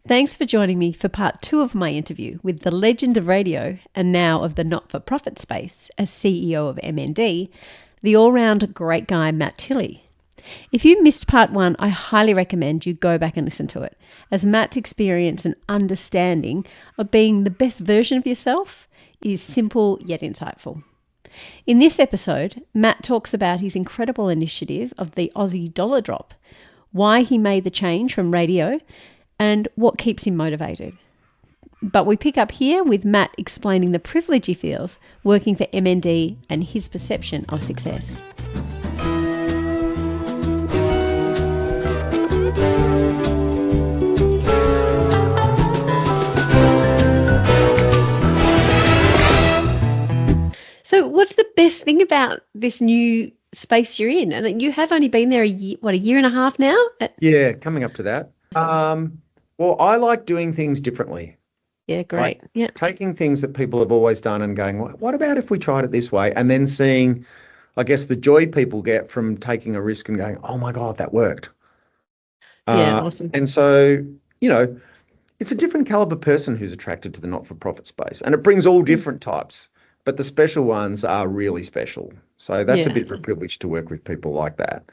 Thanks for joining me for part 2 of my interview with the legend of radio and now of the not-for-profit space as CEO of MND, the all-round great guy Matt Tilley. If you missed part 1, I highly recommend you go back and listen to it, as Matt's experience and understanding of being the best version of yourself is simple yet insightful. In this episode, Matt talks about his incredible initiative of the Aussie dollar drop, why he made the change from radio, and what keeps him motivated. But we pick up here with Matt explaining the privilege he feels working for MND and his perception of success. So what's the best thing about this new space you're in? And you have only been there a year and a half now? Yeah, coming up to that. Well, I like doing things differently. Yeah, great. Like yeah. taking things that people have always done and going, what about if we tried it this way? And then seeing, I guess, the joy people get from taking a risk and going, oh my God, that worked. Yeah, awesome. And so, it's a different caliber person who's attracted to the not-for-profit space. And it brings all different types, but the special ones are really special. So that's a bit of a privilege to work with people like that.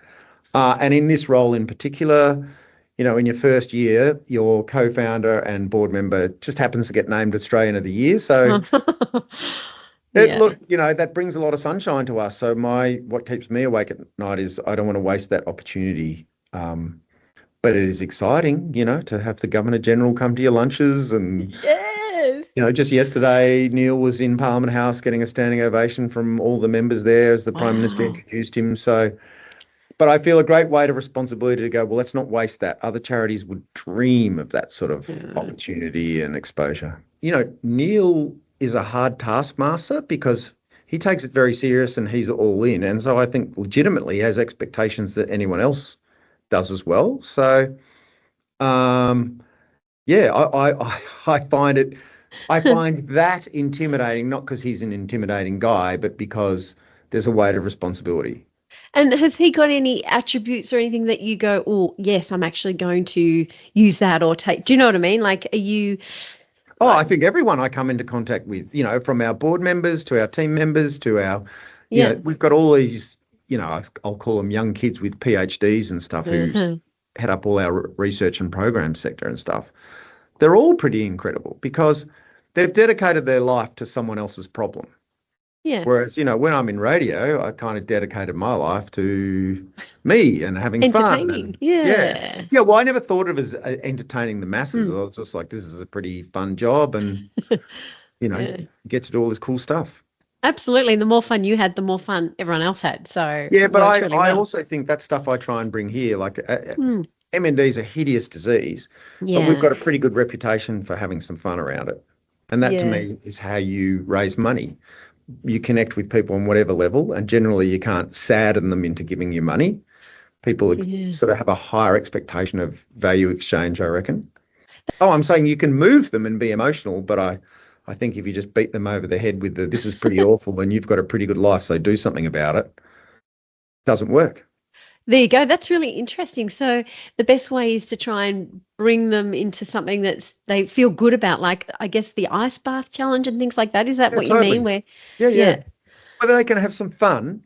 And in this role in particular, in your first year, your co-founder and board member just happens to get named Australian of the Year. So that brings a lot of sunshine to us. So what keeps me awake at night is I don't want to waste that opportunity. But it is exciting, to have the Governor General come to your lunches. And, just yesterday, Neil was in Parliament House getting a standing ovation from all the members there as the Prime Minister introduced him. So, but I feel a great weight of responsibility to go, well, let's not waste that. Other charities would dream of that sort of opportunity and exposure. Neil is a hard taskmaster because he takes it very serious and he's all in. And so I think legitimately has expectations that anyone else does as well. So, I find that intimidating, not because he's an intimidating guy, but because there's a weight of responsibility. And has he got any attributes or anything that you go, oh, yes, I'm actually going to use that or take? Do you know what I mean? Like, are you? Oh, I think everyone I come into contact with, from our board members to our team members to our, we've got all these, I'll call them young kids with PhDs and stuff who head up all our research and program sector and stuff. They're all pretty incredible because they've dedicated their life to someone else's problem. Yeah. Whereas, when I'm in radio, I kind of dedicated my life to me and having fun. Entertaining. Yeah. Yeah. Well, I never thought of it as entertaining the masses. I was just like, this is a pretty fun job and, you get to do all this cool stuff. Absolutely. And the more fun you had, the more fun everyone else had. So yeah, but I also think that stuff I try and bring here, like MND is a hideous disease, but we've got a pretty good reputation for having some fun around it. And that to me is how you raise money. You connect with people on whatever level, and generally you can't sadden them into giving you money. People sort of have a higher expectation of value exchange, I reckon. Oh, I'm saying you can move them and be emotional, but I think if you just beat them over the head with this is pretty awful and you've got a pretty good life, so do something about it, doesn't work. There you go. That's really interesting. So the best way is to try and bring them into something that they feel good about, like, I guess, the ice bath challenge and things like that. Is that what totally. you mean? Yeah. Whether they can have some fun.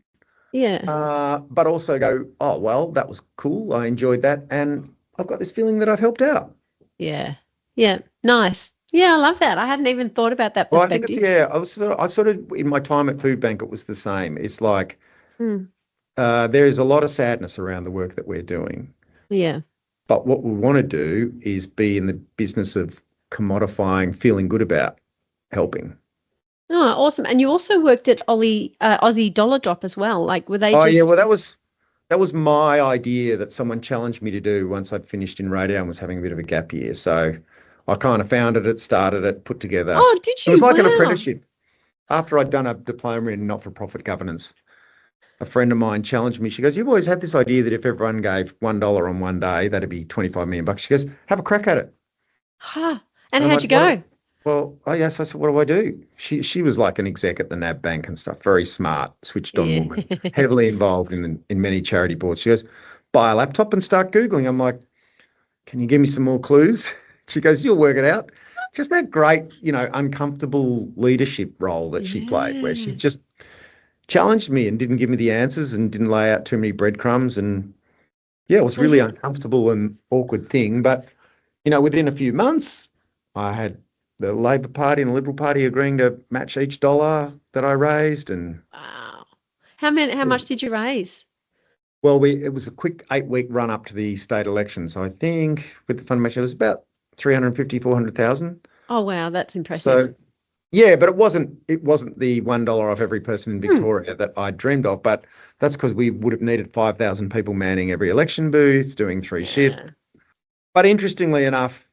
Yeah. But also go, oh, well, that was cool. I enjoyed that. And I've got this feeling that I've helped out. Yeah. Yeah. Nice. Yeah, I love that. I hadn't even thought about that perspective. Well, I think I sort of in my time at Food Bank, it was the same. It's like there is a lot of sadness around the work that we're doing. Yeah. But what we want to do is be in the business of commodifying, feeling good about helping. Oh, awesome. And you also worked at Aussie Dollar Drop as well. Like, were they yeah, well, that was my idea that someone challenged me to do once I'd finished in radio and was having a bit of a gap year. So I kind of founded it, started it, put together. Oh, did you? It was like an apprenticeship. After I'd done a diploma in not-for-profit governance, a friend of mine challenged me. She goes, you've always had this idea that if everyone gave $1 on one day, that'd be 25 million bucks. She goes, have a crack at it. Huh. And how'd you go? Well, I said, what do I do? She was like an exec at the NAB Bank and stuff, very smart, switched on woman, heavily involved in many charity boards. She goes, buy a laptop and start Googling. I'm like, can you give me some more clues? She goes, you'll work it out. Just that great, uncomfortable leadership role that she played, where she just challenged me and didn't give me the answers and didn't lay out too many breadcrumbs. And yeah, it was really uncomfortable and awkward thing. But, within a few months, I had the Labor Party and the Liberal Party agreeing to match each dollar that I raised. And wow. How much did you raise? well, it was a quick 8-week run up to the state elections. I think with the fund match, it was about 350, 400,000. Oh, wow. That's impressive. So, yeah, but it wasn't the $1 off every person in Victoria that I dreamed of, but that's because we would have needed 5,000 people manning every election booth, doing 3 shifts. But interestingly enough,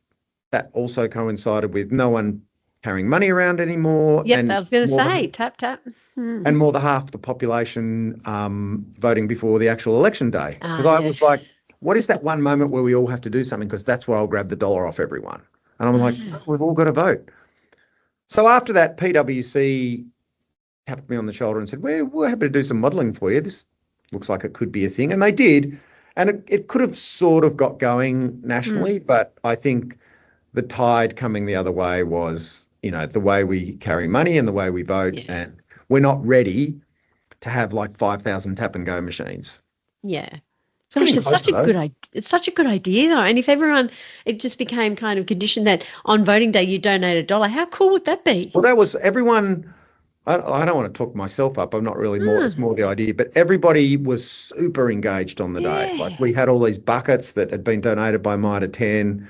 that also coincided with no one carrying money around anymore. Yep, I was going to say, tap. And more than half the population voting before the actual election day. Because I was like, what is that one moment where we all have to do something? Because that's where I'll grab the dollar off everyone. And I'm like, we've all got to vote. So after that, PwC tapped me on the shoulder and said, we're happy to do some modelling for you. This looks like it could be a thing. And they did. And it could have sort of got going nationally, but I think the tide coming the other way was, the way we carry money and the way we vote. Yeah. And we're not ready to have like 5,000 tap and go machines. Yeah. Gosh, it's such a good idea. It's such a good idea, though. And if it just became kind of conditioned that on voting day you donate $1, how cool would that be? Well, that was everyone. I don't want to talk myself up. I'm not really more. It's more the idea. But everybody was super engaged on the day. Like we had all these buckets that had been donated by Mitre 10,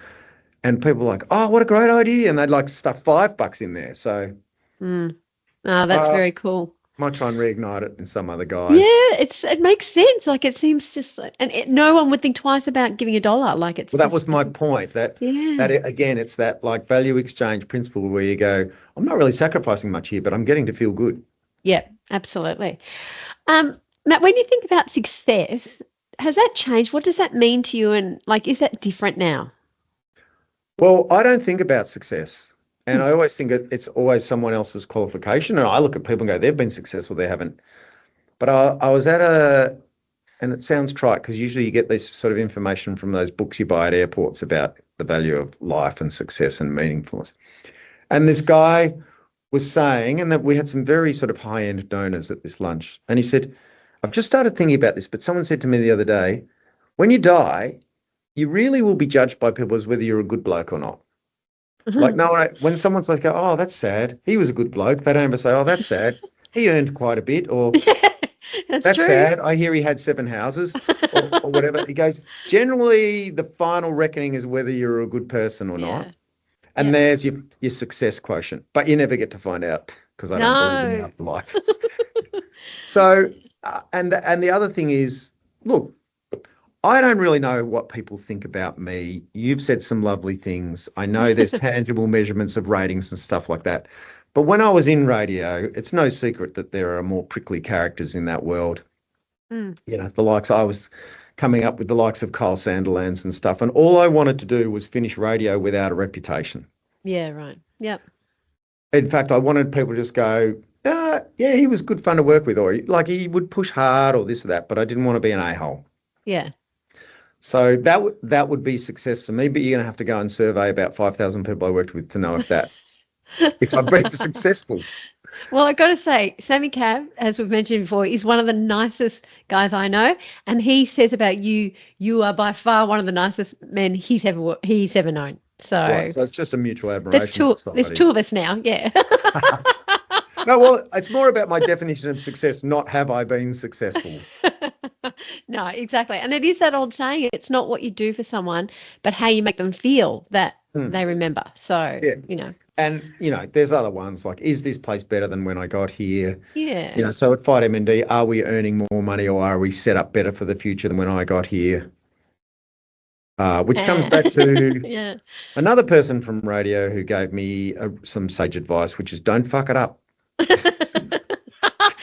and people were like, "Oh, what a great idea!" And they'd like stuff $5 in there. So, that's very cool. Might try and reignite it in some other guys. Yeah, it makes sense. Like it seems just, no one would think twice about giving $1. Like it's. Well, that was my point. That again, it's that like value exchange principle where you go, I'm not really sacrificing much here, but I'm getting to feel good. Yeah, absolutely. Matt, when you think about success, has that changed? What does that mean to you? And like, is that different now? Well, I don't think about success. And I always think it's always someone else's qualification. And I look at people and go, they've been successful, they haven't. But I was at and it sounds trite because usually you get this sort of information from those books you buy at airports about the value of life and success and meaningfulness. And this guy was saying, and that we had some very sort of high-end donors at this lunch. And he said, I've just started thinking about this, but someone said to me the other day, when you die, you really will be judged by people as whether you're a good bloke or not. Like, no, when someone's like, oh, that's sad, he was a good bloke, they don't ever say, oh, that's sad, he earned quite a bit, or that's true. Sad, I hear he had 7 houses, or whatever. He goes, generally, the final reckoning is whether you're a good person or not. And there's your success quotient, but you never get to find out because I don't believe in the afterlife. So, and the other thing is, look, I don't really know what people think about me. You've said some lovely things. I know there's tangible measurements of ratings and stuff like that. But when I was in radio, it's no secret that there are more prickly characters in that world. The likes, I was coming up with the likes of Kyle Sandilands and stuff. And all I wanted to do was finish radio without a reputation. Yeah, right. Yep. In fact, I wanted people to just go, yeah, he was good fun to work with, or like he would push hard or this or that, but I didn't want to be an a-hole. Yeah. So that would be success for me, but you're going to have to go and survey about 5,000 people I worked with to know if I've been successful. Well, I've got to say, Sammy Cab, as we've mentioned before, is one of the nicest guys I know, and he says about you, you are by far one of the nicest men he's ever known. So, right, so it's just a mutual admiration. There's two of us now, yeah. No, well, it's more about my definition of success, not have I been successful. No, exactly. And it is that old saying, it's not what you do for someone, but how you make them feel that they remember. So, And, there's other ones like, is this place better than when I got here? Yeah. So at Fight MND, are we earning more money or are we set up better for the future than when I got here? Which comes back to another person from radio who gave me some sage advice, which is don't fuck it up.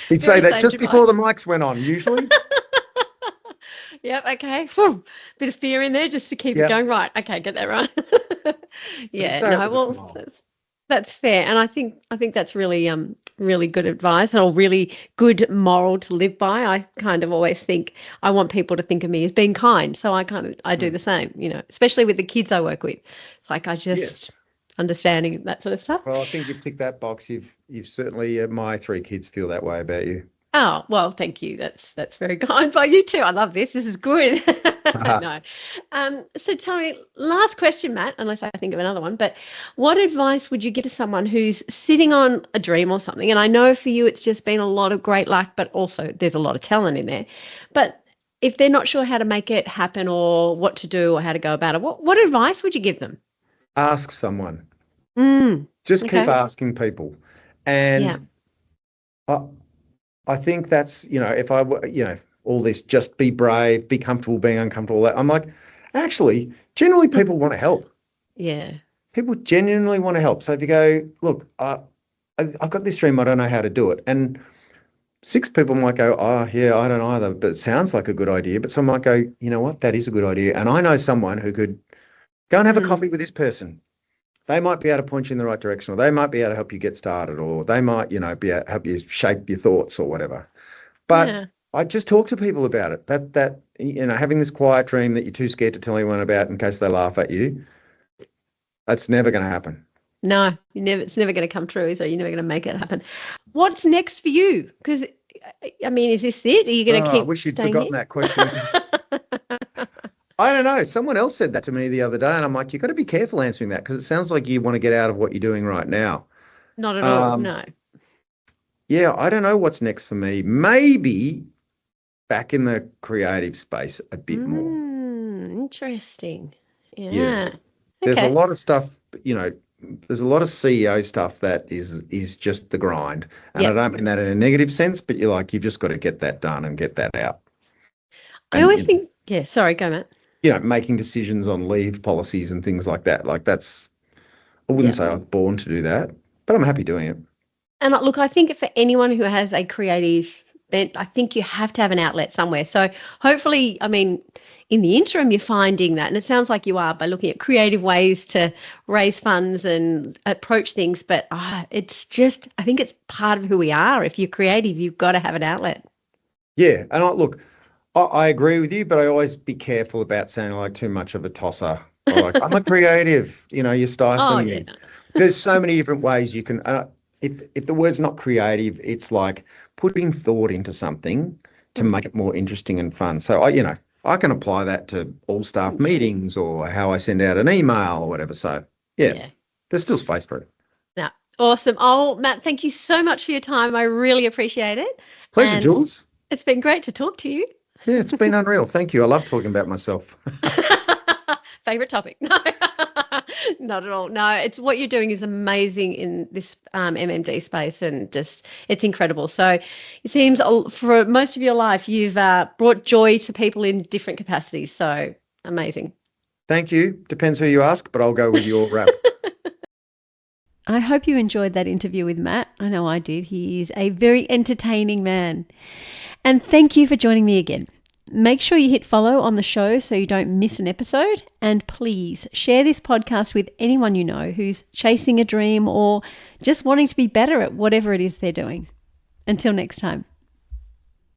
He'd say that just before the mics went on, usually. Yep. Okay. Bit of fear in there just to keep it going. Right. Okay. Get that right. Yeah. No. Well, that's fair, and I think that's really really good advice or really good moral to live by. I kind of always think I want people to think of me as being kind. So I do the same, especially with the kids I work with. It's like Yes. understanding that sort of stuff. Well, I think you've ticked that box. You've certainly, my 3 kids feel that way about you. Oh, well, thank you. That's very kind by you too. I love this. This is good. No. So tell me, last question, Matt, unless I think of another one, but what advice would you give to someone who's sitting on a dream or something? And I know for you it's just been a lot of great luck, but also there's a lot of talent in there. But if they're not sure how to make it happen or what to do or how to go about it, what advice would you give them? Ask someone. Just Okay. keep asking people. And I think that's, if I were, all this just be brave, be comfortable being uncomfortable, that I'm like, actually, generally people want to help. Yeah. People genuinely want to help. So if you go, look, I've got this dream, I don't know how to do it. And 6 people might go, oh, yeah, I don't either, but it sounds like a good idea. But some might go, you know what, that is a good idea. And I know someone who could go and have a coffee with this person. They might be able to point you in the right direction, or they might be able to help you get started, or they might, be able to help you shape your thoughts or whatever. But I just talk to people about it. That having this quiet dream that you're too scared to tell anyone about in case they laugh at you, that's never going to happen. No, it's never going to come true, so you're never going to make it happen. What's next for you? Because, I mean, is this it? Are you going to keep I wish you'd staying forgotten here? that question. I don't know. Someone else said that to me the other day, and I'm like, you've got to be careful answering that because it sounds like you want to get out of what you're doing right now. Not at all, no. Yeah, I don't know what's next for me. Maybe back in the creative space a bit more. Interesting. Yeah. Yeah. There's a lot of stuff, there's a lot of CEO stuff that is just the grind. And I don't mean that in a negative sense, but you've just got to get that done and get that out. I always think, sorry, go, Matt. Making decisions on leave policies and things like that. Like I wouldn't say I was born to do that, but I'm happy doing it. And look, I think for anyone who has a creative bent, I think you have to have an outlet somewhere. So hopefully, I mean, in the interim, you're finding that. And it sounds like you are by looking at creative ways to raise funds and approach things. But it's just, I think it's part of who we are. If you're creative, you've got to have an outlet. Yeah. And I agree with you, but I always be careful about sounding like too much of a tosser. Like, I'm a creative, you're stifling me. There's so many different ways you can, if the word's not creative, it's like putting thought into something to make it more interesting and fun. So I can apply that to all staff meetings or how I send out an email or whatever. So there's still space for it. Yeah. Awesome. Oh, Matt, thank you so much for your time. I really appreciate it. Pleasure, Jules. It's been great to talk to you. Yeah, it's been unreal. Thank you. I love talking about myself. Favorite topic? No, not at all. No, it's what you're doing is amazing in this MMD space, and just it's incredible. So it seems for most of your life you've brought joy to people in different capacities. So amazing. Thank you. Depends who you ask, but I'll go with your wrap. I hope you enjoyed that interview with Matt. I know I did. He is a very entertaining man. And thank you for joining me again. Make sure you hit follow on the show so you don't miss an episode. And please share this podcast with anyone you know who's chasing a dream or just wanting to be better at whatever it is they're doing. Until next time.